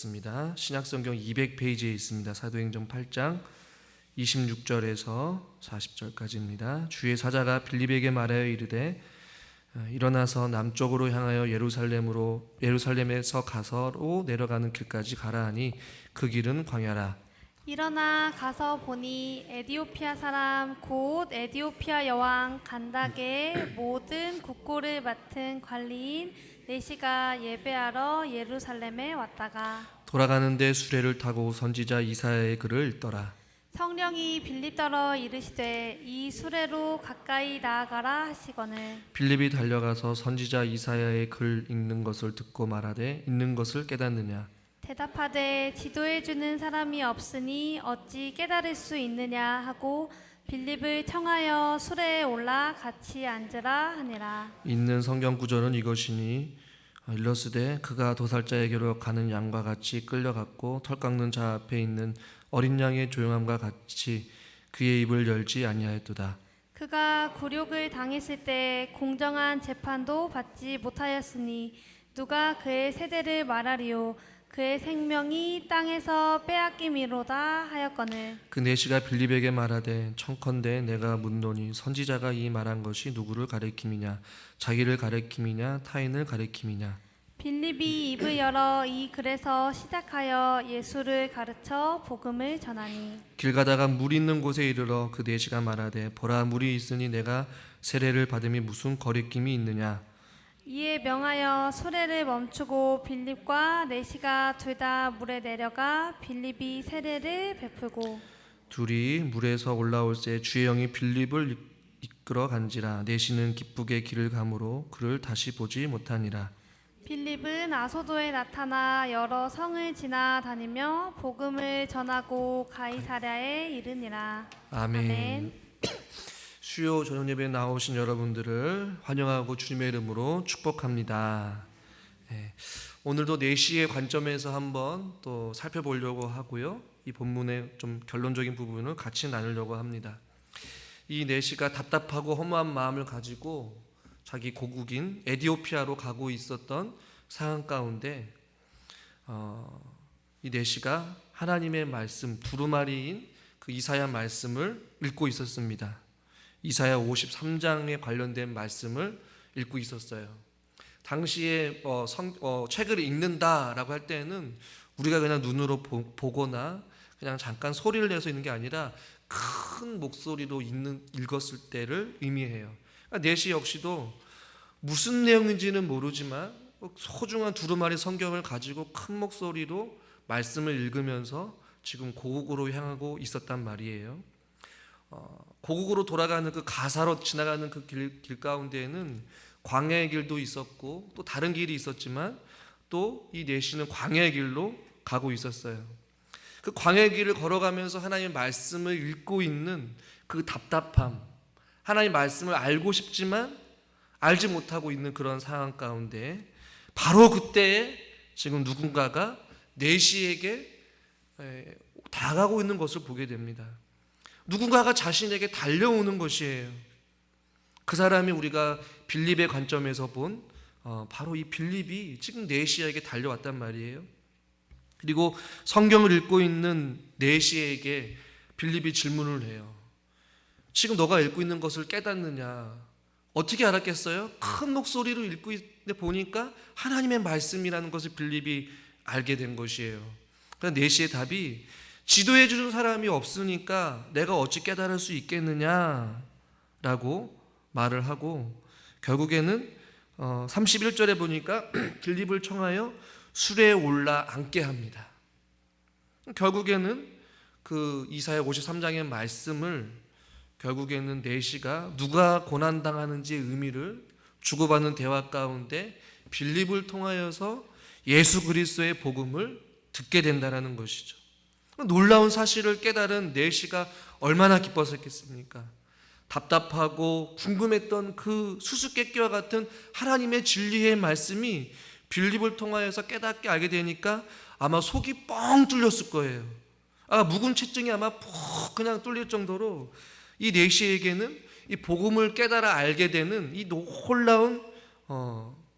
있습니다. 신약성경 200페이지에 있습니다. 사도행전 8장 26절에서 40절까지입니다. 주의 사자가 빌립에게 말하여 이르되 일어나서 남쪽으로 향하여 예루살렘에서 가서로 내려가는 길까지 가라 하니 그 길은 광야라. 일어나 가서 보니 에디오피아 사람 곧 에디오피아 여왕 간닥의 모든 국고를 맡은 관리인 내시가 예배하러 예루살렘에 왔다가 돌아가는데 수레를 타고 선지자 이사야의 글을 읽더라. 성령이 빌립더러 이르시되 이 수레로 가까이 나아가라 하시거늘 빌립이 달려가서 선지자 이사야의 글 읽는 것을 듣고 말하되 읽는 것을 깨닫느냐. 대답하되 지도해 주는 사람이 없으니 어찌 깨달을 수 있느냐 하고 빌립을 청하여 수레에 올라 같이 앉으라 하니라. 있는 성경 구절은 이것이니 일러스되 그가 도살자에게로 가는 양과 같이 끌려갔고 털 깎는 자 앞에 있는 어린 양의 조용함과 같이 그의 입을 열지 아니하였도다. 그가 굴욕을 당했을 때 공정한 재판도 받지 못하였으니 누가 그의 세대를 말하리요. 그의 생명이 땅에서 빼앗김이로다 하였거늘 그 내시가 빌립에게 말하되 청컨대 내가 묻노니 선지자가 이 말한 것이 누구를 가리킴이냐 자기를 가리킴이냐 타인을 가리킴이냐. 빌립이 입을 열어 이 글에서 시작하여 예수를 가르쳐 복음을 전하니 길 가다가 물 있는 곳에 이르러 그 내시가 말하되 보라 물이 있으니 내가 세례를 받음이 무슨 거리낌이 있느냐. 이에 명하여 수레를 멈추고 빌립과 내시가 둘 다 물에 내려가 빌립이 세례를 베풀고 둘이 물에서 올라올새 주의 영이 빌립을 이끌어 간지라. 내시는 기쁘게 길을 가므로 그를 다시 보지 못하니라. 빌립은 아소도에 나타나 여러 성을 지나다니며 복음을 전하고 가이사랴에 이르니라. 아멘. 수요 저녁 예배에 나오신 여러분들을 환영하고 주님의 이름으로 축복합니다. 오늘도 4시의 관점에서 한번 또 살펴보려고 하고요. 이 본문의 좀 결론적인 부분을 같이 나누려고 합니다. 이 4시가 답답하고 허무한 마음을 가지고 자기 고국인 에디오피아로 가고 있었던 상황 가운데 이 4시가 하나님의 말씀 두루마리인 그 이사야 말씀을 읽고 있었습니다. 이사야 53장에 관련된 말씀을 읽고 있었어요. 당시에 책을 읽는다라고 할 때는 우리가 그냥 눈으로 보거나 그냥 잠깐 소리를 내서 읽는 게 아니라 큰 목소리로 읽었을 때를 의미해요. 그러니까 내시 역시도 무슨 내용인지는 모르지만 소중한 두루마리 성경을 가지고 큰 목소리로 말씀을 읽으면서 지금 고국으로 향하고 있었단 말이에요. 고국으로 돌아가는 그 가사로 지나가는 그 길 가운데에는 광야의 길도 있었고 또 다른 길이 있었지만 또 이 내시는 광야의 길로 가고 있었어요. 그 광야의 길을 걸어가면서 하나님의 말씀을 읽고 있는 그 답답함, 하나님의 말씀을 알고 싶지만 알지 못하고 있는 그런 상황 가운데 바로 그때에 지금 누군가가 내시에게 다가가고 있는 것을 보게 됩니다. 누군가가 자신에게 달려오는 것이에요. 그 사람이 우리가 빌립의 관점에서 본 바로 이 빌립이 지금 내시에게 달려왔단 말이에요. 그리고 성경을 읽고 있는 내시에게 빌립이 질문을 해요. 지금 너가 읽고 있는 것을 깨닫느냐? 어떻게 알았겠어요? 큰 목소리로 읽고 있는데 보니까 하나님의 말씀이라는 것을 빌립이 알게 된 것이에요. 그러니까 내시의 답이 지도해 주는 사람이 없으니까 내가 어찌 깨달을 수 있겠느냐 라고 말을 하고 결국에는 31절에 보니까 빌립을 청하여 수레에 올라 앉게 합니다. 결국에는 그 이사야 53장의 말씀을 결국에는 내시가 누가 고난당하는지의 의미를 주고받는 대화 가운데 빌립을 통하여서 예수 그리스도의 복음을 듣게 된다는 것이죠. 놀라운 사실을 깨달은 내시가 얼마나 기뻤었겠습니까? 답답하고 궁금했던 그 수수께끼와 같은 하나님의 진리의 말씀이 빌립을 통하여서 깨닫게 알게 되니까 아마 속이 뻥 뚫렸을 거예요. 묵은체증이 아마 푹 그냥 뚫릴 정도로 이 내시에게는 이 복음을 깨달아 알게 되는 이 놀라운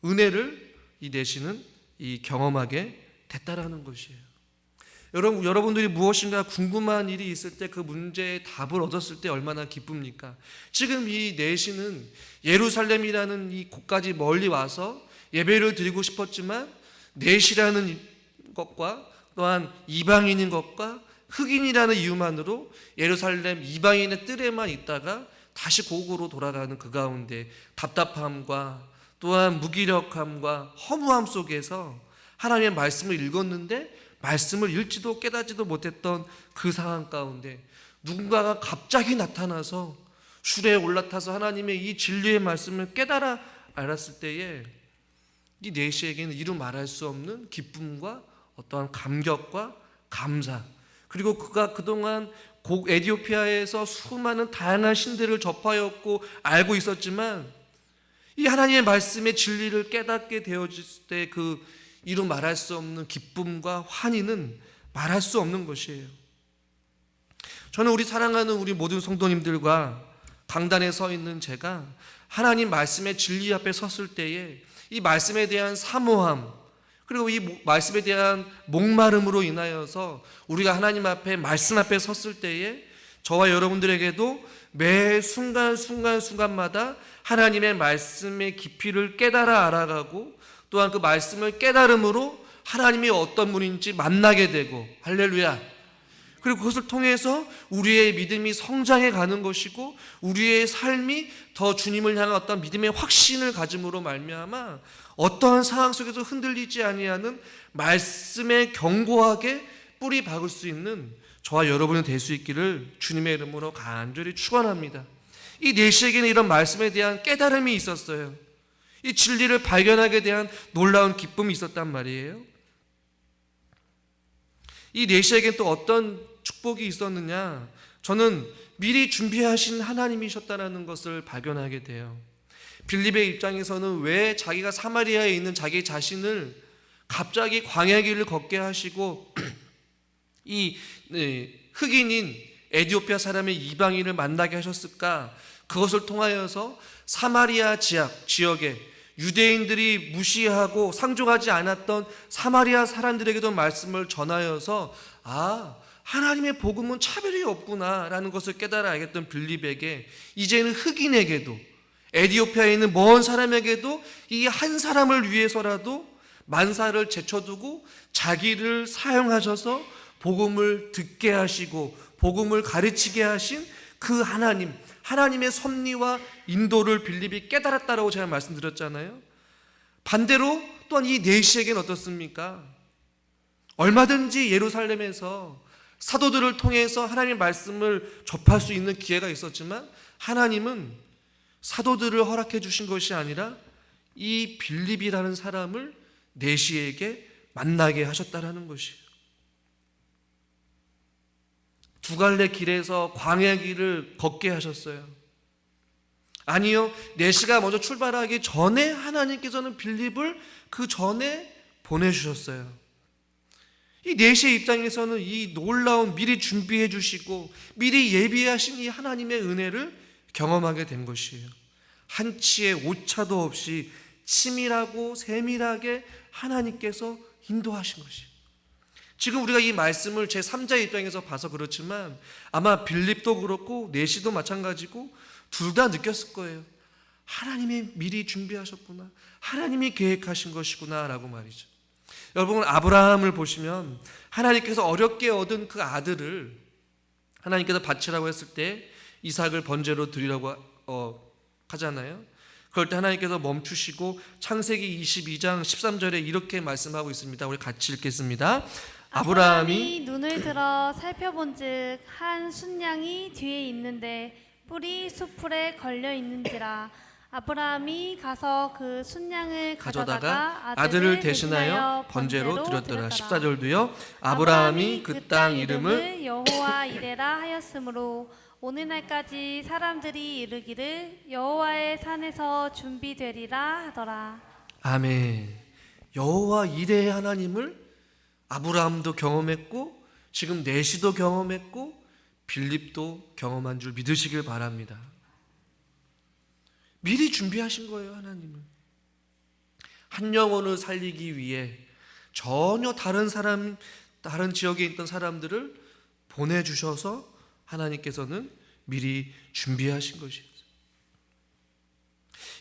은혜를 이 내시는 이 경험하게 됐다라는 것이에요. 여러분들이 무엇인가 궁금한 일이 있을 때 그 문제의 답을 얻었을 때 얼마나 기쁩니까? 지금 이 내시는 예루살렘이라는 이 곳까지 멀리 와서 예배를 드리고 싶었지만 내시라는 것과 또한 이방인인 것과 흑인이라는 이유만으로 예루살렘 이방인의 뜰에만 있다가 다시 고국으로 돌아가는 그 가운데 답답함과 또한 무기력함과 허무함 속에서 하나님의 말씀을 읽었는데 말씀을 읽지도 깨닫지도 못했던 그 상황 가운데 누군가가 갑자기 나타나서 수레에 올라타서 하나님의 이 진리의 말씀을 깨달아 알았을 때에 이 내시에게는 이루 말할 수 없는 기쁨과 어떠한 감격과 감사, 그리고 그가 그동안 에티오피아에서 수많은 다양한 신들을 접하였고 알고 있었지만 이 하나님의 말씀의 진리를 깨닫게 되어질 때 그 이루 말할 수 없는 기쁨과 환희는 말할 수 없는 것이에요. 저는 우리 사랑하는 우리 모든 성도님들과 강단에 서 있는 제가 하나님 말씀의 진리 앞에 섰을 때에 이 말씀에 대한 사모함, 그리고 이 말씀에 대한 목마름으로 인하여서 우리가 하나님 앞에 말씀 앞에 섰을 때에 저와 여러분들에게도 매 순간마다 하나님의 말씀의 깊이를 깨달아 알아가고 또한 그 말씀을 깨달음으로 하나님이 어떤 분인지 만나게 되고, 할렐루야, 그리고 그것을 통해서 우리의 믿음이 성장해 가는 것이고 우리의 삶이 더 주님을 향한 어떤 믿음의 확신을 가짐으로 말미암아 어떠한 상황 속에서 흔들리지 아니하는 말씀에 견고하게 뿌리 박을 수 있는 저와 여러분이 될 수 있기를 주님의 이름으로 간절히 축원합니다. 이 내시에게는 이런 말씀에 대한 깨달음이 있었어요. 이 진리를 발견하게 대한 놀라운 기쁨이 있었단 말이에요. 이 내시에게는 또 어떤 축복이 있었느냐? 저는 미리 준비하신 하나님이셨다는 것을 발견하게 돼요. 빌립의 입장에서는 왜 자기가 사마리아에 있는 자기 자신을 갑자기 광야 길을 걷게 하시고 이 흑인인 에티오피아 사람의 이방인을 만나게 하셨을까? 그것을 통하여서 사마리아 지역에 유대인들이 무시하고 상종하지 않았던 사마리아 사람들에게도 말씀을 전하여서 하나님의 복음은 차별이 없구나라는 것을 깨달아 알겠던 빌립에게 이제는 흑인에게도 에티오피아에 있는 먼 사람에게도 이 한 사람을 위해서라도 만사를 제쳐두고 자기를 사용하셔서 복음을 듣게 하시고 복음을 가르치게 하신 그 하나님의 섭리와 인도를 빌립이 깨달았다라고 제가 말씀드렸잖아요. 반대로 또한 이 내시에게는 어떻습니까? 얼마든지 예루살렘에서 사도들을 통해서 하나님의 말씀을 접할 수 있는 기회가 있었지만 하나님은 사도들을 허락해 주신 것이 아니라 이 빌립이라는 사람을 내시에게 만나게 하셨다라는 것이에요. 두 갈래 길에서 광야 길을 걷게 하셨어요. 아니요, 내시가 먼저 출발하기 전에 하나님께서는 빌립을 그 전에 보내주셨어요. 이 내시의 입장에서는 이 놀라운 미리 준비해 주시고 미리 예비하신 이 하나님의 은혜를 경험하게 된 것이에요. 한치의 오차도 없이 치밀하고 세밀하게 하나님께서 인도하신 것이에요. 지금 우리가 이 말씀을 제3자의 입장에서 봐서 그렇지만 아마 빌립도 그렇고 내시도 마찬가지고 둘 다 느꼈을 거예요. 하나님이 미리 준비하셨구나, 하나님이 계획하신 것이구나 라고 말이죠. 여러분, 아브라함을 보시면 하나님께서 어렵게 얻은 그 아들을 하나님께서 바치라고 했을 때 이삭을 번제로 드리라고 하잖아요. 그럴 때 하나님께서 멈추시고 창세기 22장 13절에 이렇게 말씀하고 있습니다. 우리 같이 읽겠습니다. 아브라함이 눈을 들어 살펴본즉 한 순양이 뒤에 있는데 뿔이 숲풀에 걸려 있는지라. 아브라함이 가서 그 순양을 가져다가 아들을 대신하여 번제로 드렸더라. 14절도요. 아브라함이 그 땅 이름을 여호와 이레라 하였으므로 오늘날까지 사람들이 이르기를 여호와의 산에서 준비되리라 하더라. 아멘. 여호와 이레의 하나님을 아브라함도 경험했고 지금 내시도 경험했고 빌립도 경험한 줄 믿으시길 바랍니다. 미리 준비하신 거예요. 하나님은 한 영혼을 살리기 위해 전혀 다른 지역에 있던 사람들을 보내주셔서 하나님께서는 미리 준비하신 것이었어요.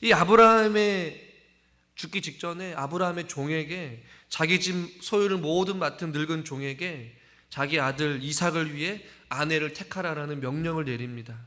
이 아브라함의 죽기 직전에 아브라함의 종에게, 자기 집 소유를 모든 맡은 늙은 종에게 자기 아들 이삭을 위해 아내를 택하라라는 명령을 내립니다.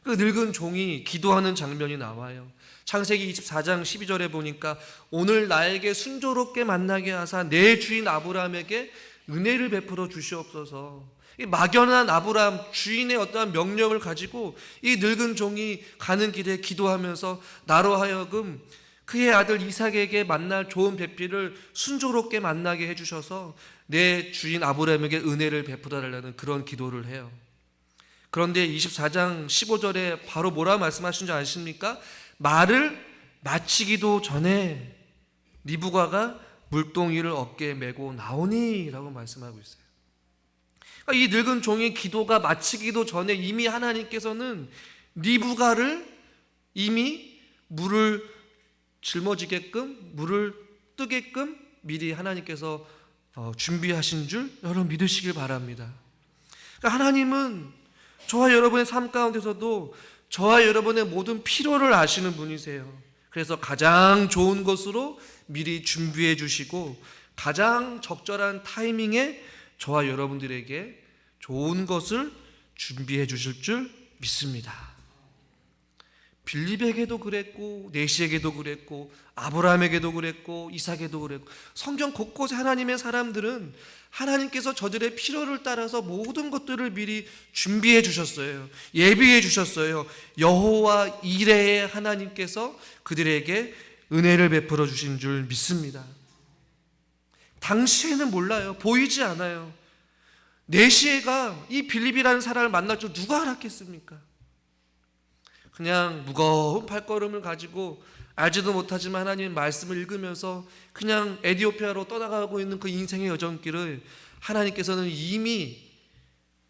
그 늙은 종이 기도하는 장면이 나와요. 창세기 24장 12절에 보니까 오늘 나에게 순조롭게 만나게 하사 내 주인 아브라함에게 은혜를 베풀어 주시옵소서. 이 막연한 아브라함 주인의 어떠한 명령을 가지고 이 늙은 종이 가는 길에 기도하면서 나로 하여금 그의 아들 이삭에게 만날 좋은 배필을 순조롭게 만나게 해주셔서 내 주인 아브라함에게 은혜를 베풀어 달라는 그런 기도를 해요. 그런데 24장 15절에 바로 뭐라 말씀하신 줄 아십니까? 말을 마치기도 전에 리브가가 물동이를 어깨에 메고 나오니 라고 말씀하고 있어요. 그러니까 이 늙은 종의 기도가 마치기도 전에 이미 하나님께서는 리브가를 이미 물을 짊어지게끔, 물을 뜨게끔 미리 하나님께서 준비하신 줄 여러분 믿으시길 바랍니다. 그러니까 하나님은 저와 여러분의 삶 가운데서도 저와 여러분의 모든 필요를 아시는 분이세요. 그래서 가장 좋은 것으로 미리 준비해 주시고 가장 적절한 타이밍에 저와 여러분들에게 좋은 것을 준비해 주실 줄 믿습니다. 빌립에게도 그랬고 네시에게도 그랬고 아브라함에게도 그랬고 이삭에게도 그랬고 성경 곳곳에 하나님의 사람들은 하나님께서 저들의 필요를 따라서 모든 것들을 미리 준비해 주셨어요. 예비해 주셨어요. 여호와 이레의 하나님께서 그들에게 은혜를 베풀어 주신 줄 믿습니다. 당시에는 몰라요. 보이지 않아요. 네시에가 이 빌립이라는 사람을 만날 줄 누가 알았겠습니까? 그냥 무거운 발걸음을 가지고 알지도 못하지만 하나님의 말씀을 읽으면서 그냥 에디오피아로 떠나가고 있는 그 인생의 여정길을 하나님께서는 이미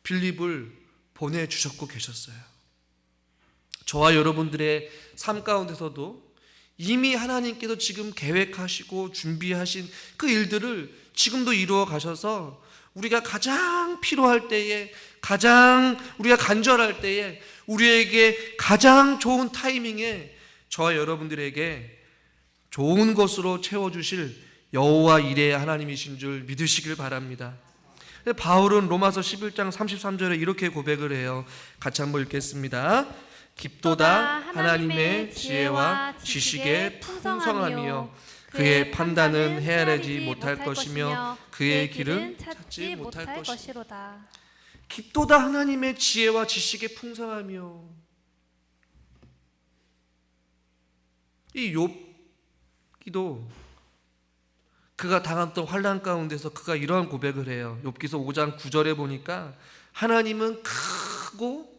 빌립을 보내주셨고 계셨어요. 저와 여러분들의 삶 가운데서도 이미 하나님께서 지금 계획하시고 준비하신 그 일들을 지금도 이루어 가셔서 우리가 가장 필요할 때에, 가장 우리가 간절할 때에, 우리에게 가장 좋은 타이밍에 저와 여러분들에게 좋은 것으로 채워주실 여호와 이레의 하나님이신 줄 믿으시길 바랍니다. 바울은 로마서 11장 33절에 이렇게 고백을 해요. 같이 한번 읽겠습니다. 깊도다 하나님의 지혜와 지식의 풍성함이요 그의 판단은 헤아리지 못할 것이며 그의 길은 찾지 못할 것이로다. 깊도다 하나님의 지혜와 지식의 풍성함이요. 이 욥기도 그가 당했던 환난 가운데서 그가 이러한 고백을 해요. 욥기서 5장 9절에 보니까 하나님은 크고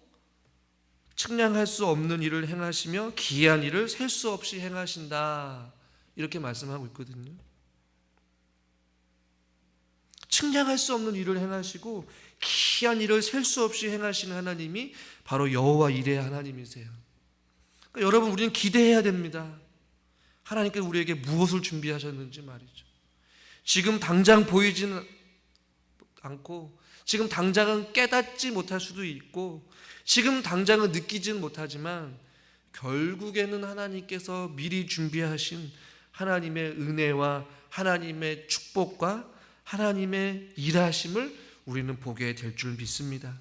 측량할 수 없는 일을 행하시며 기이한 일을 셀 수 없이 행하신다. 이렇게 말씀하고 있거든요. 측량할 수 없는 일을 행하시고 기이한 일을 셀 수 없이 행하시는 하나님이 바로 여호와 이레의 하나님이세요. 그러니까 여러분 우리는 기대해야 됩니다. 하나님께서 우리에게 무엇을 준비하셨는지 말이죠. 지금 당장 보이지는 않고 지금 당장은 깨닫지 못할 수도 있고 지금 당장은 느끼지는 못하지만 결국에는 하나님께서 미리 준비하신 하나님의 은혜와 하나님의 축복과 하나님의 일하심을 우리는 보게 될 줄 믿습니다.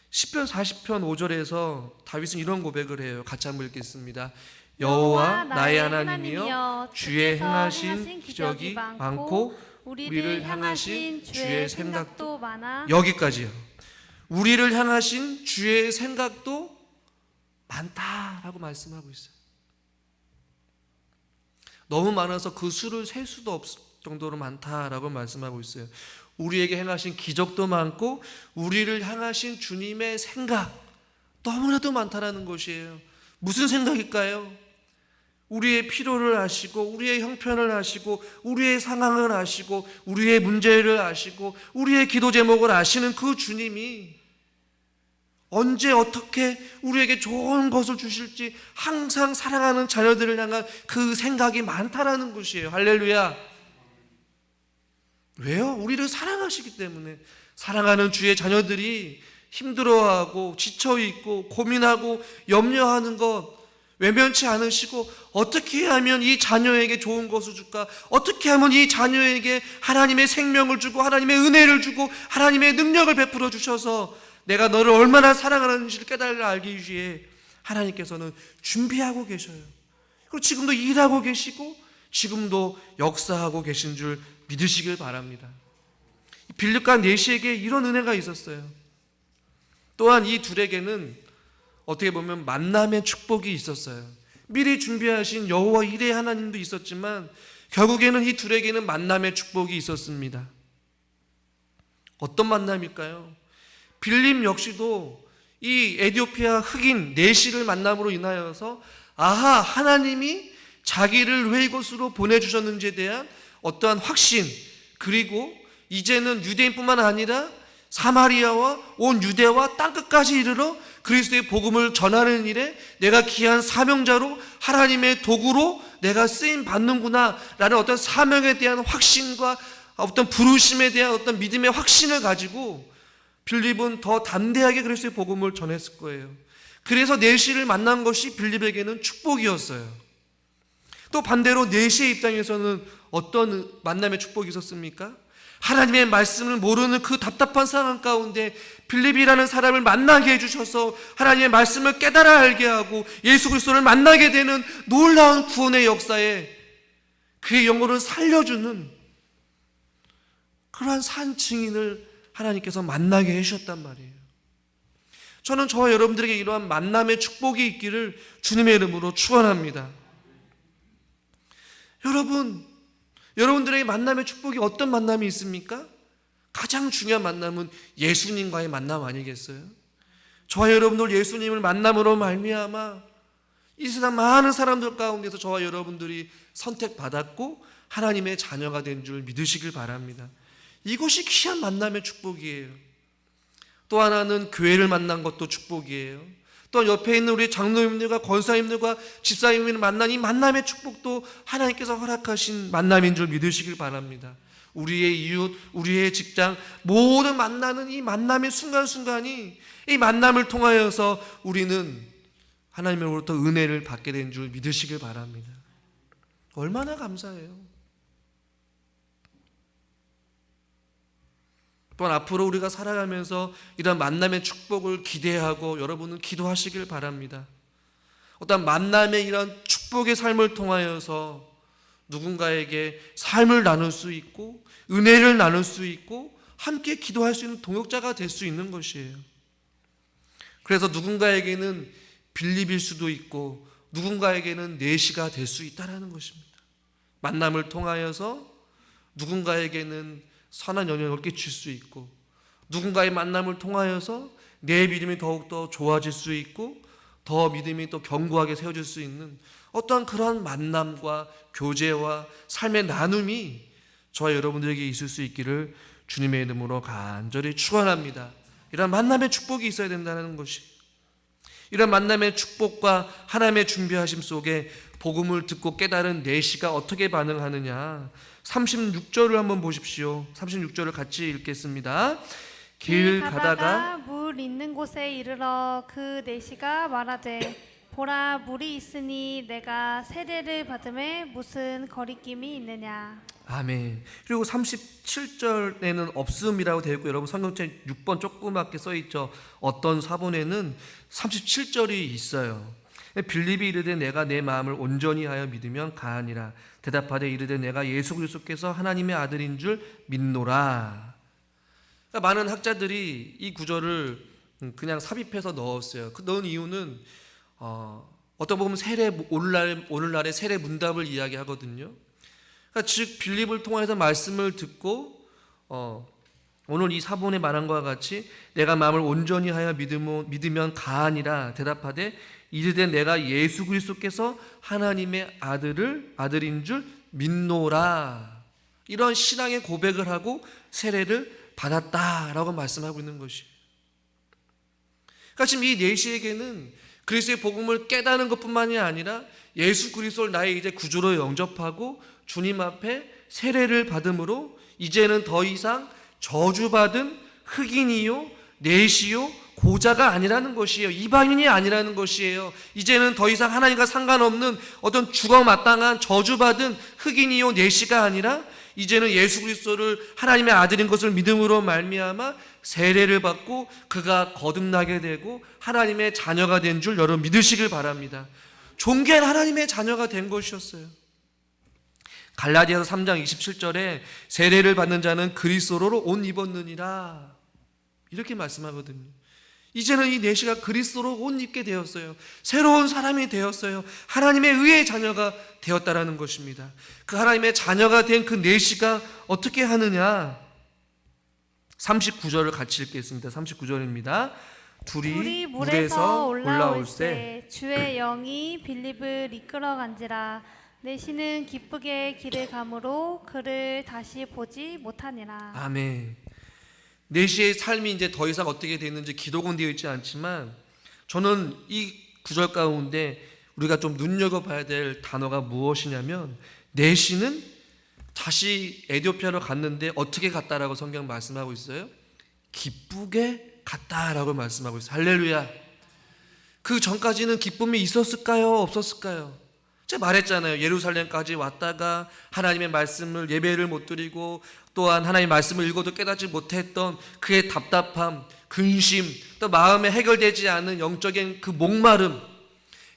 시편 40편 5절에서 다윗은 이런 고백을 해요. 같이 한번 읽겠습니다. 여호와 나의 하나님이여 주의 행하신 기적이 많고 우리를 향하신 주의 생각도 많아. 여기까지요. 우리를 향하신 주의 생각도 많다라고 말씀하고 있어요. 너무 많아서 그 수를 셀 수도 없을 정도로 많다라고 말씀하고 있어요. 우리에게 행하신 기적도 많고 우리를 향하신 주님의 생각 너무나도 많다라는 것이에요. 무슨 생각일까요? 우리의 필요를 아시고 우리의 형편을 아시고 우리의 상황을 아시고 우리의 문제를 아시고 우리의 기도 제목을 아시는 그 주님이 언제 어떻게 우리에게 좋은 것을 주실지 항상 사랑하는 자녀들을 향한 그 생각이 많다라는 것이에요. 할렐루야. 왜요? 우리를 사랑하시기 때문에. 사랑하는 주의 자녀들이 힘들어하고 지쳐있고 고민하고 염려하는 것 외면치 않으시고, 어떻게 하면 이 자녀에게 좋은 것을 줄까? 어떻게 하면 이 자녀에게 하나님의 생명을 주고 하나님의 은혜를 주고 하나님의 능력을 베풀어 주셔서 내가 너를 얼마나 사랑하는지를 깨달아 알기 위해 하나님께서는 준비하고 계셔요. 그리고 지금도 일하고 계시고 지금도 역사하고 계신 줄 믿으시길 바랍니다. 빌립과 네시에게 이런 은혜가 있었어요. 또한 이 둘에게는 어떻게 보면 만남의 축복이 있었어요. 미리 준비하신 여호와 이레 하나님도 있었지만 결국에는 이 둘에게는 만남의 축복이 있었습니다. 어떤 만남일까요? 빌립 역시도 이 에티오피아 흑인 네시를 만남으로 인하여서 아하, 하나님이 자기를 왜 이곳으로 보내주셨는지에 대한 어떠한 확신, 그리고 이제는 유대인뿐만 아니라 사마리아와 온 유대와 땅끝까지 이르러 그리스도의 복음을 전하는 일에 내가 귀한 사명자로 하나님의 도구로 내가 쓰임 받는구나 라는 어떤 사명에 대한 확신과 어떤 부르심에 대한 어떤 믿음의 확신을 가지고 빌립은 더 담대하게 그리스도의 복음을 전했을 거예요. 그래서 네시를 만난 것이 빌립에게는 축복이었어요. 또 반대로 네시의 입장에서는 어떤 만남의 축복이 있었습니까? 하나님의 말씀을 모르는 그 답답한 상황 가운데 빌립이라는 사람을 만나게 해주셔서 하나님의 말씀을 깨달아 알게 하고 예수 그리스도를 만나게 되는 놀라운 구원의 역사에 그의 영혼을 살려주는 그러한 산 증인을 하나님께서 만나게 해주셨단 말이에요. 저는 저와 여러분들에게 이러한 만남의 축복이 있기를 주님의 이름으로 축원합니다. 여러분들에게 만남의 축복이 어떤 만남이 있습니까? 가장 중요한 만남은 예수님과의 만남 아니겠어요? 저와 여러분들 예수님을 만남으로 말미암아 이 세상 많은 사람들 가운데서 저와 여러분들이 선택받았고 하나님의 자녀가 된 줄 믿으시길 바랍니다. 이것이 귀한 만남의 축복이에요. 또 하나는 교회를 만난 것도 축복이에요. 또 옆에 있는 우리 장로님들과 권사님들과 집사님을 만난 이 만남의 축복도 하나님께서 허락하신 만남인 줄 믿으시길 바랍니다. 우리의 이웃, 우리의 직장, 모든 만나는 이 만남의 순간순간이 이 만남을 통하여서 우리는 하나님으로부터 은혜를 받게 된 줄 믿으시길 바랍니다. 얼마나 감사해요. 또한 앞으로 우리가 살아가면서 이런 만남의 축복을 기대하고 여러분은 기도하시길 바랍니다. 어떤 만남의 이런 축복의 삶을 통하여서 누군가에게 삶을 나눌 수 있고 은혜를 나눌 수 있고 함께 기도할 수 있는 동역자가 될 수 있는 것이에요. 그래서 누군가에게는 빌립일 수도 있고 누군가에게는 네시가 될 수 있다는 것입니다. 만남을 통하여서 누군가에게는 선한 영향을 끼칠 수 있고 누군가의 만남을 통하여서 내 믿음이 더욱더 좋아질 수 있고 더 믿음이 또 견고하게 세워질 수 있는 어떠한 그러한 만남과 교제와 삶의 나눔이 저와 여러분들에게 있을 수 있기를 주님의 이름으로 간절히 축원합니다. 이런 만남의 축복이 있어야 된다는 것이, 이런 만남의 축복과 하나님의 준비하심 속에 복음을 듣고 깨달은 네시가 어떻게 반응하느냐, 36절을 한번 보십시오. 36절을 같이 읽겠습니다. 길 가다가 물 있는 곳에 이르러 그 네시가 말하되 보라 물이 있으니 내가 세례를 받음에 무슨 거리낌이 있느냐. 아멘. 그리고 37절에는 없음이라고 되어 있고 여러분 성경책 6번 조그맣게 써 있죠. 어떤 사본에는 37절이 있어요. 빌립이 이르되 내가 내 마음을 온전히 하여 믿으면 가하니라. 대답하되 이르되 내가 예수 그리스도께서 하나님의 아들인 줄 믿노라. 그러니까 많은 학자들이 이 구절을 그냥 삽입해서 넣었어요. 그 넣은 이유는 어떤 보면 세례 오늘날의 세례 문답을 이야기하거든요. 그러니까 즉 빌립을 통해서 말씀을 듣고 오늘 이 사본에 말한 것과 같이 내가 마음을 온전히 하여 믿으면 가하니라. 대답하되 이르되 내가 예수 그리스도께서 하나님의 아들인 줄 믿노라. 이런 신앙의 고백을 하고 세례를 받았다라고 말씀하고 있는 것이에요. 그러니까 지금 이 네시에게는 그리스도의 복음을 깨닫는 것뿐만이 아니라 예수 그리스도를 나의 이제 구주로 영접하고 주님 앞에 세례를 받음으로 이제는 더 이상 저주받은 흑인이요 넷이요 고자가 아니라는 것이에요. 이방인이 아니라는 것이에요. 이제는 더 이상 하나님과 상관없는 어떤 죽어마땅한 저주받은 흑인이요 넷이가 아니라 이제는 예수 그리스도를 하나님의 아들인 것을 믿음으로 말미암아 세례를 받고 그가 거듭나게 되고 하나님의 자녀가 된 줄 여러분 믿으시길 바랍니다. 존귀한 하나님의 자녀가 된 것이었어요. 갈라디아서 3장 27절에 세례를 받는 자는 그리스도로 옷 입었느니라 이렇게 말씀하거든요. 이제는 이 내시가 그리스도로 옷 입게 되었어요. 새로운 사람이 되었어요. 하나님의 의의 자녀가 되었다라는 것입니다. 그 하나님의 자녀가 된 그 내시가 어떻게 하느냐, 39절을 같이 읽겠습니다. 39절입니다. 둘이 물에서 올라올 때 주의 영이 빌립을 이끌어간지라. 내시는 기쁘게 길을 가므로 그를 다시 보지 못하니라. 아멘. 내시의 삶이 이제 더 이상 어떻게 되는지 기록은 되어 있지 않지만 저는 이 구절 가운데 우리가 좀 눈여겨봐야 될 단어가 무엇이냐면 내시는 다시 에티오피아로 갔는데 어떻게 갔다라고 성경 말씀하고 있어요? 기쁘게 갔다라고 말씀하고 있어요. 할렐루야. 그 전까지는 기쁨이 있었을까요? 없었을까요? 제가 말했잖아요. 예루살렘까지 왔다가 하나님의 말씀을 예배를 못 드리고 또한 하나님의 말씀을 읽어도 깨닫지 못했던 그의 답답함, 근심, 또 마음에 해결되지 않은 영적인 그 목마름,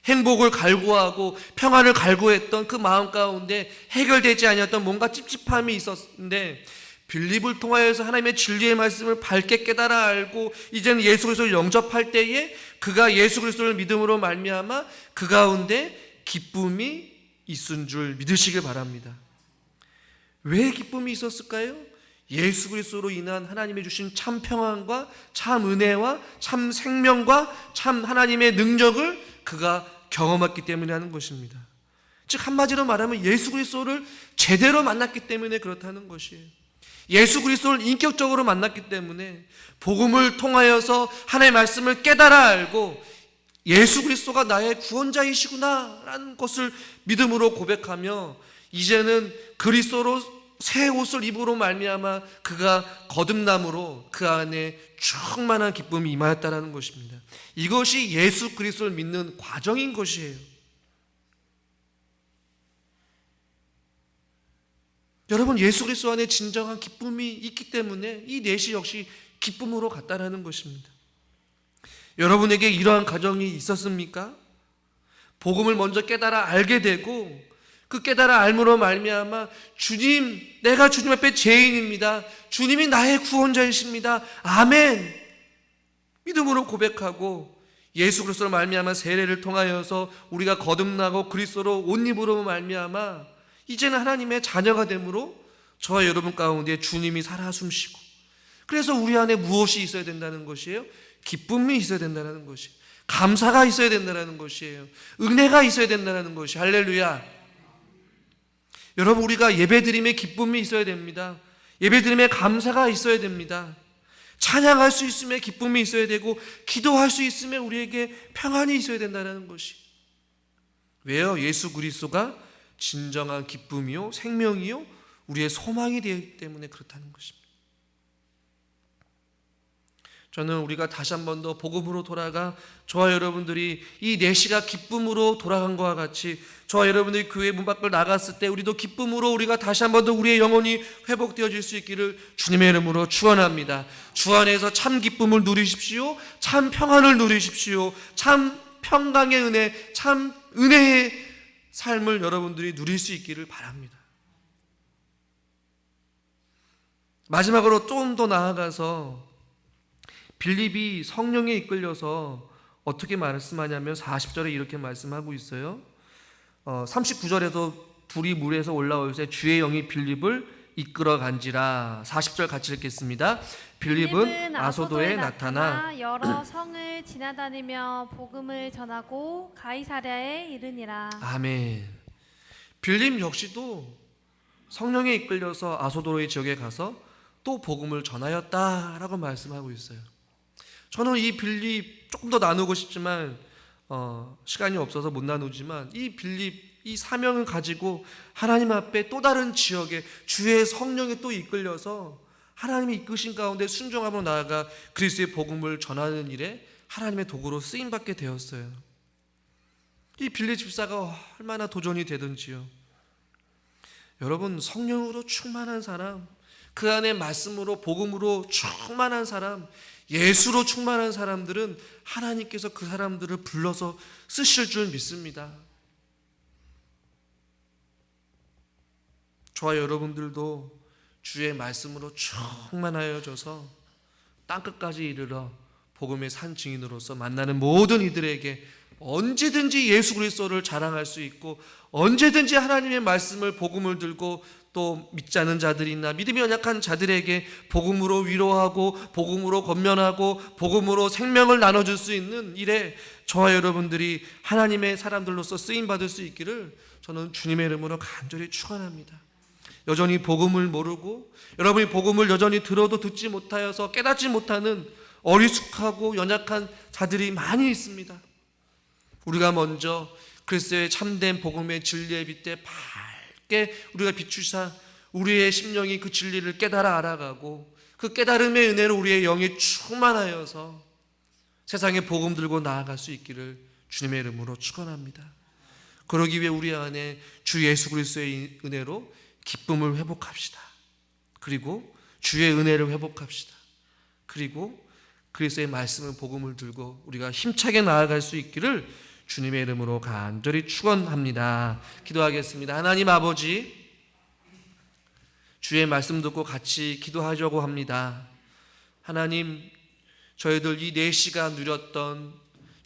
행복을 갈구하고 평안을 갈구했던 그 마음 가운데 해결되지 아니었던 뭔가 찝찝함이 있었는데 빌립을 통하여서 하나님의 진리의 말씀을 밝게 깨달아 알고 이제는 예수 그리스도를 영접할 때에 그가 예수 그리스도를 믿음으로 말미암아 그 가운데 기쁨이 있은 줄 믿으시길 바랍니다. 왜 기쁨이 있었을까요? 예수 그리스도로 인한 하나님이 주신 참 평안과 참 은혜와 참 생명과 참 하나님의 능력을 그가 경험했기 때문에 하는 것입니다. 즉 한마디로 말하면 예수 그리스도를 제대로 만났기 때문에 그렇다는 것이에요. 예수 그리스도를 인격적으로 만났기 때문에 복음을 통하여서 하나님의 말씀을 깨달아 알고 예수 그리스도가 나의 구원자이시구나 라는 것을 믿음으로 고백하며 이제는 그리스도로 새 옷을 입으로 말미암아 그가 거듭남으로 그 안에 충만한 기쁨이 임하였다라는 것입니다. 이것이 예수 그리스도를 믿는 과정인 것이에요. 여러분 예수 그리스도 안에 진정한 기쁨이 있기 때문에 이 넷이 역시 기쁨으로 갔다라는 것입니다. 여러분에게 이러한 과정이 있었습니까? 복음을 먼저 깨달아 알게 되고 그 깨달아 알므로 말미암아 주님, 내가 주님 앞에 죄인입니다. 주님이 나의 구원자이십니다. 아멘. 믿음으로 고백하고 예수 그리스도로 말미암아 세례를 통하여서 우리가 거듭나고 그리스도로 옷 입으로 말미암아 이제는 하나님의 자녀가 되므로 저와 여러분 가운데 주님이 살아 숨쉬고 그래서 우리 안에 무엇이 있어야 된다는 것이에요? 기쁨이 있어야 된다는 것이에요. 감사가 있어야 된다는 것이에요. 은혜가 있어야 된다는 것이 할렐루야. 여러분 우리가 예배드림에 기쁨이 있어야 됩니다. 예배드림에 감사가 있어야 됩니다. 찬양할 수 있음에 기쁨이 있어야 되고 기도할 수 있음에 우리에게 평안이 있어야 된다는 것이. 왜요? 예수 그리스도가 진정한 기쁨이요 생명이요 우리의 소망이 되기 때문에 그렇다는 것입니다. 저는 우리가 다시 한 번 더 복음으로 돌아가 저와 여러분들이 이 내시가 기쁨으로 돌아간 것과 같이 저와 여러분들이 교회 문 밖을 나갔을 때 우리도 기쁨으로 우리가 다시 한 번 더 우리의 영혼이 회복되어질 수 있기를 주님의 이름으로 축원합니다. 주 안에서 참 기쁨을 누리십시오. 참 평안을 누리십시오. 참 평강의 은혜, 참 은혜의 삶을 여러분들이 누릴 수 있기를 바랍니다. 마지막으로 좀 더 나아가서 빌립이 성령에 이끌려서 어떻게 말씀하냐면 40절에 이렇게 말씀하고 있어요. 39절에도 둘이 물에서 올라올 때 주의 영이 빌립을 이끌어 간지라. 40절 같이 읽겠습니다. 빌립은 아소도에 나타나 여러 성을 지나다니며 복음을 전하고 가이사랴에 이르니라. 아멘. 빌립 역시도 성령에 이끌려서 아소도의 지역에 가서 또 복음을 전하였다라고 말씀하고 있어요. 저는 이 빌립 조금 더 나누고 싶지만 시간이 없어서 못 나누지만 이 빌립 이 사명을 가지고 하나님 앞에 또 다른 지역에 주의 성령에 또 이끌려서 하나님이 이끄신 가운데 순종함으로 나아가 그리스도의 복음을 전하는 일에 하나님의 도구로 쓰임받게 되었어요. 이 빌리 집사가 얼마나 도전이 되든지요. 여러분, 성령으로 충만한 사람, 그 안에 말씀으로 복음으로 충만한 사람, 예수로 충만한 사람들은 하나님께서 그 사람들을 불러서 쓰실 줄 믿습니다. 저와 여러분들도 주의 말씀으로 충만하여져서 땅끝까지 이르러 복음의 산 증인으로서 만나는 모든 이들에게 언제든지 예수 그리스도를 자랑할 수 있고, 언제든지 하나님의 말씀을 복음을 들고 또 믿지 않은 자들이나 믿음이 연약한 자들에게 복음으로 위로하고 복음으로 권면하고 복음으로 생명을 나눠줄 수 있는 일에 저와 여러분들이 하나님의 사람들로서 쓰임받을 수 있기를 저는 주님의 이름으로 간절히 축원합니다. 여전히 복음을 모르고 여러분이 복음을 여전히 들어도 듣지 못하여서 깨닫지 못하는 어리숙하고 연약한 자들이 많이 있습니다. 우리가 먼저 그리스도의 참된 복음의 진리의 빛에 밝게 우리가 비추사 우리의 심령이 그 진리를 깨달아 알아가고 그 깨달음의 은혜로 우리의 영이 충만하여서 세상에 복음 들고 나아갈 수 있기를 주님의 이름으로 축원합니다. 그러기 위해 우리 안에 주 예수 그리스도의 은혜로 기쁨을 회복합시다. 그리고 주의 은혜를 회복합시다. 그리고 그리스도의 말씀을 복음을 들고 우리가 힘차게 나아갈 수 있기를 주님의 이름으로 간절히 축원합니다. 기도하겠습니다. 하나님 아버지, 주의 말씀 듣고 같이 기도하려고 합니다. 하나님, 저희들 이 4시간 누렸던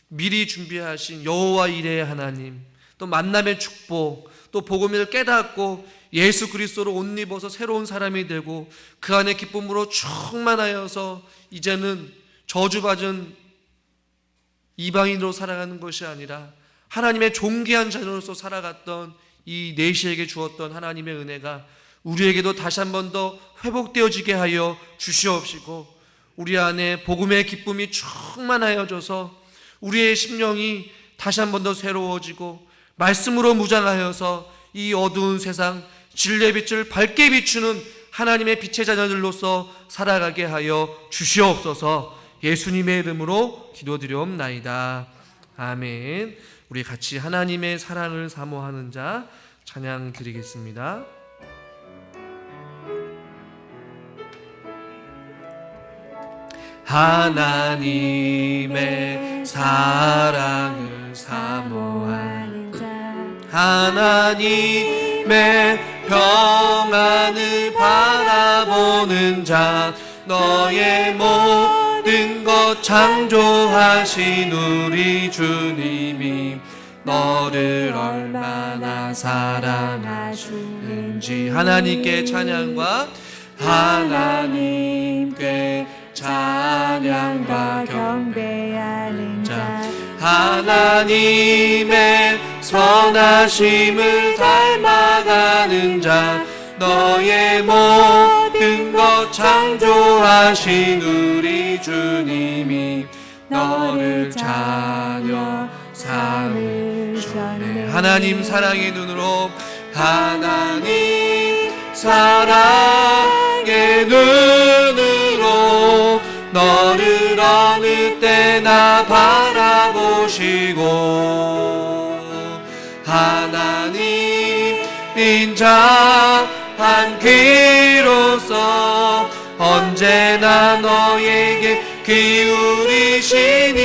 미리 준비하신 여호와 이레의 하나님, 또 만남의 축복, 또 복음을 깨닫고 예수 그리스도로 옷 입어서 새로운 사람이 되고 그 안에 기쁨으로 충만하여서 이제는 저주받은 이방인으로 살아가는 것이 아니라 하나님의 존귀한 자녀로서 살아갔던 이 내시에게 주었던 하나님의 은혜가 우리에게도 다시 한 번 더 회복되어지게 하여 주시옵시고, 우리 안에 복음의 기쁨이 충만하여져서 우리의 심령이 다시 한 번 더 새로워지고 말씀으로 무장하여서 이 어두운 세상 진리의 빛을 밝게 비추는 하나님의 빛의 자녀들로서 살아가게 하여 주시옵소서. 예수님의 이름으로 기도드리옵나이다. 아멘. 우리 같이 하나님의 사랑을 사모하는 자 찬양 드리겠습니다. 하나님의 사랑을 사모하는 자, 하나님의 평안을 바라보는 자, 너의 모든 것 창조하신 우리 주님이 너를 얼마나 사랑하시는지 하나님께 찬양과 하나님께 찬양과 경배하는 자, 하나님의 선하심을 닮아가는 자, 너의 모든 것 창조하신 우리 주님이 너를 자녀 삼으셨네. 하나님 사랑의 눈으로, 하나님 사랑의 눈으로 너를 어느 때나 바라보시고, 하나님 인자한 귀로서 언제나 너에게 기울이시니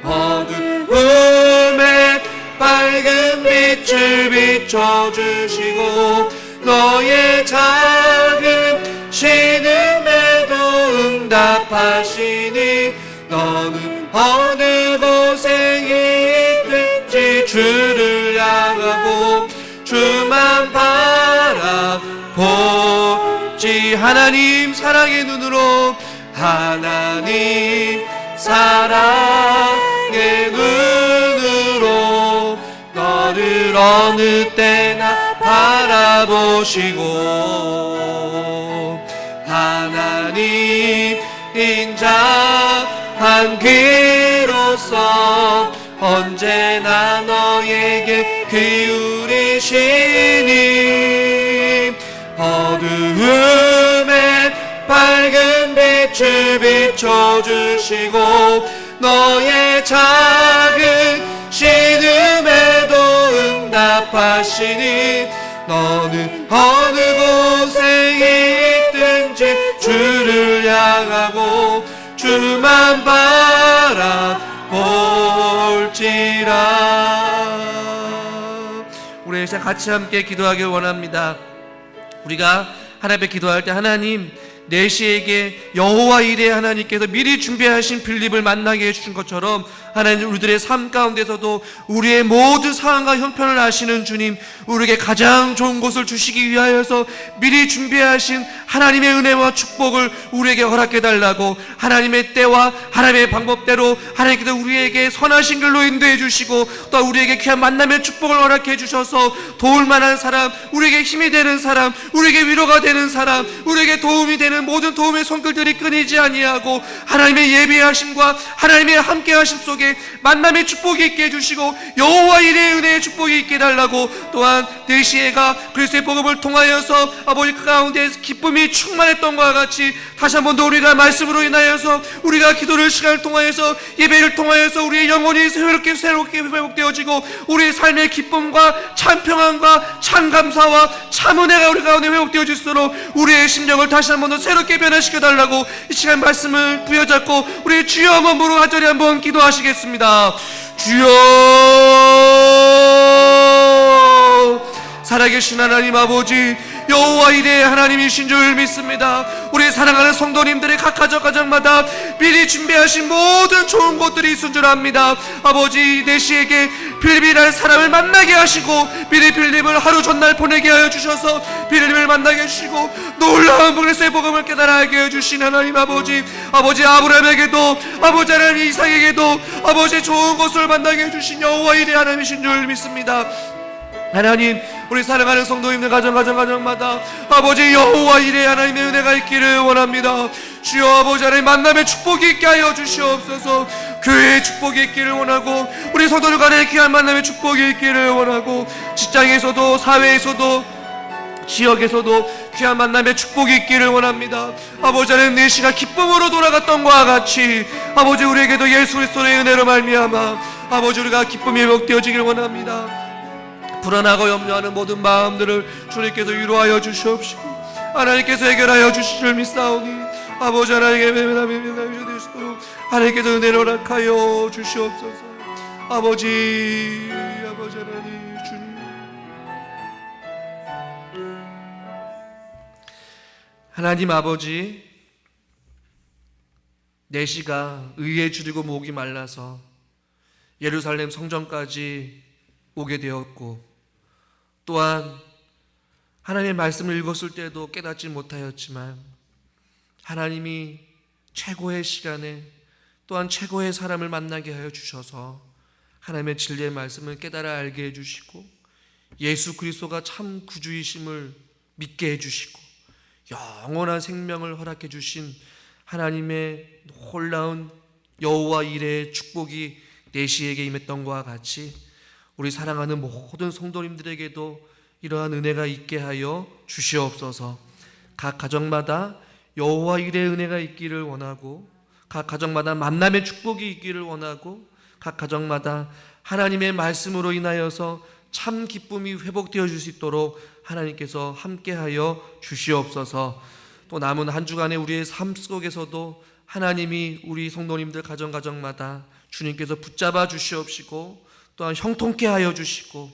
어두움에 밝은 빛을 비춰주시고 너의 작은 신음에도 응답하시니 너는 어느 곳에 있든지 주를 향하고 주만 바라보지. 하나님 사랑의 눈으로, 하나님 사랑의 눈으로 너를 어느 때나 바라보시고, 하나님 인자한 귀로서 언제나 너에게 기울이시니 어두움에 밝은 빛을 비춰주시고 너의 작은 신음에도 응답하시니 너는 어느 곳에 있든지 주를 향하고 주만 바라볼지라. 우리 같이 함께 기도하길 원합니다. 우리가 하나님 앞에 기도할 때 하나님 내시에게 여호와 이레 하나님께서 미리 준비하신 빌립을 만나게 해주신 것처럼 하나님 우리들의 삶 가운데서도 우리의 모든 상황과 형편을 아시는 주님, 우리에게 가장 좋은 것을 주시기 위하여서 미리 준비하신 하나님의 은혜와 축복을 우리에게 허락해 달라고 하나님의 때와 하나님의 방법대로 하나님께서 우리에게 선하신 길로 인도해 주시고 또 우리에게 귀한 만남의 축복을 허락해 주셔서 도울 만한 사람, 우리에게 힘이 되는 사람, 우리에게 위로가 되는 사람, 우리에게 도움이 되는 모든 도움의 손길들이 끊이지 아니하고 하나님의 예비하심과 하나님의 함께하심 속에 만남의 축복이 있게 해주시고 여호와 이레의 은혜의 축복이 있게 해달라고 또한 내시에가 그리스도의 복음을 통하여서 아버지 그 가운데 기쁨이 충만했던 것과 같이 다시 한 번 더 우리가 말씀으로 인하여서 우리가 기도를 시간을 통하여서 예배를 통하여서 우리의 영혼이 새롭게 회복되어지고 우리의 삶의 기쁨과 참 평안과 참 감사와 참 은혜가 우리 가운데 회복되어질수록 우리의 심령을 다시 한 번 더 새롭게 변화시켜달라고 이 시간 말씀을 부여잡고 우리의 주여 한번 부르고 간절히 한번 기도하시겠습니다. 주여, 살아계신 하나님 아버지 여호와 이레의 하나님이신 줄 믿습니다. 우리 사랑하는 성도님들의 각 가정마다 미리 준비하신 모든 좋은 것들이 있은 줄 압니다. 아버지 내시에게 빌립이라는 사람을 만나게 하시고 미리 빌립을 하루 전날 보내게 하여 주셔서 빌립을 만나게 해주시고 놀라운 그리스도의 복음을 깨달아 알게 해주신 하나님 아버지 아브라함에게도 아버지 하나님 이삭에게도 아버지 좋은 것을 만나게 해주신 여호와 이레의 하나님이신 줄 믿습니다. 하나님 우리 사랑하는 성도님들 가정마다 아버지 여호와 이레 하나님의 은혜가 있기를 원합니다. 주여 아버지 하나님 만남의 축복이 있게 하여 주시옵소서. 교회의 축복이 있기를 원하고 우리 성도들 간의 귀한 만남의 축복이 있기를 원하고 직장에서도 사회에서도 지역에서도 귀한 만남의 축복이 있기를 원합니다. 아버지 하나님 내시가 기쁨으로 돌아갔던 것과 같이 아버지 우리에게도 예수 그리스도의 은혜로 말미암아 아버지 우리가 기쁨이 회복되어지기를 원합니다. 불안하고 염려하는 모든 마음들을 주님께서 위로하여 주시옵시고 하나님께서 해결하여 주실 줄 믿사오니 아버지 하나님께서 은혜를 허락하여 주시옵소서. 아버지 하나님 주님 하나님 아버지 내시가 의에 줄이고 목이 말라서 예루살렘 성전까지 오게 되었고 또한 하나님의 말씀을 읽었을 때도 깨닫지 못하였지만 하나님이 최고의 시간에 또한 최고의 사람을 만나게 하여 주셔서 하나님의 진리의 말씀을 깨달아 알게 해주시고 예수 그리스도가 참 구주이심을 믿게 해주시고 영원한 생명을 허락해 주신 하나님의 놀라운 여호와 이레의 축복이 내시에게 임했던 것과 같이 우리 사랑하는 모든 성도님들에게도 이러한 은혜가 있게 하여 주시옵소서. 각 가정마다 여호와 이레의 은혜가 있기를 원하고 각 가정마다 만남의 축복이 있기를 원하고 각 가정마다 하나님의 말씀으로 인하여서 참 기쁨이 회복되어 줄 수 있도록 하나님께서 함께하여 주시옵소서. 또 남은 한 주간의 우리의 삶 속에서도 하나님이 우리 성도님들 가정마다 주님께서 붙잡아 주시옵시고 또한 형통케 하여 주시고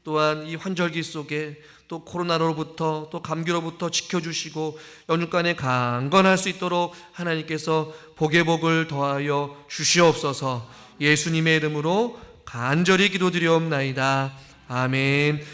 또한 이 환절기 속에 또 코로나로부터 또 감기로부터 지켜주시고 연휴간에 강건할 수 있도록 하나님께서 복의 복을 더하여 주시옵소서. 예수님의 이름으로 간절히 기도드리옵나이다. 아멘.